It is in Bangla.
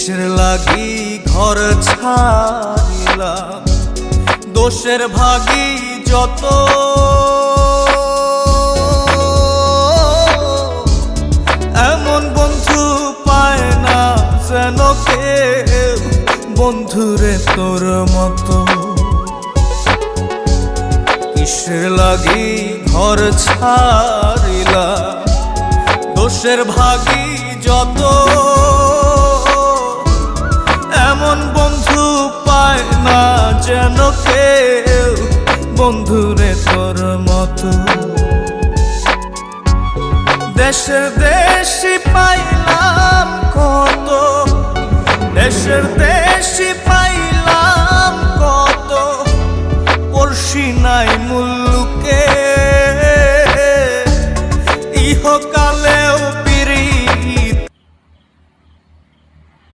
কিসের লাগি ঘর ছাড়িলাম, দোষের ভাগী যত, এমন বন্ধু পায় না যেন কেউ, বন্ধুরে তোর মতো। কিসের লাগি ঘর ছাড়িলাম, দোষের ভাগী যত, এমন বন্ধু পায় না যেন কেউ, বন্ধুরে তোর মতো। দেশের দেশি পাইলাম কত, দেশের দেশি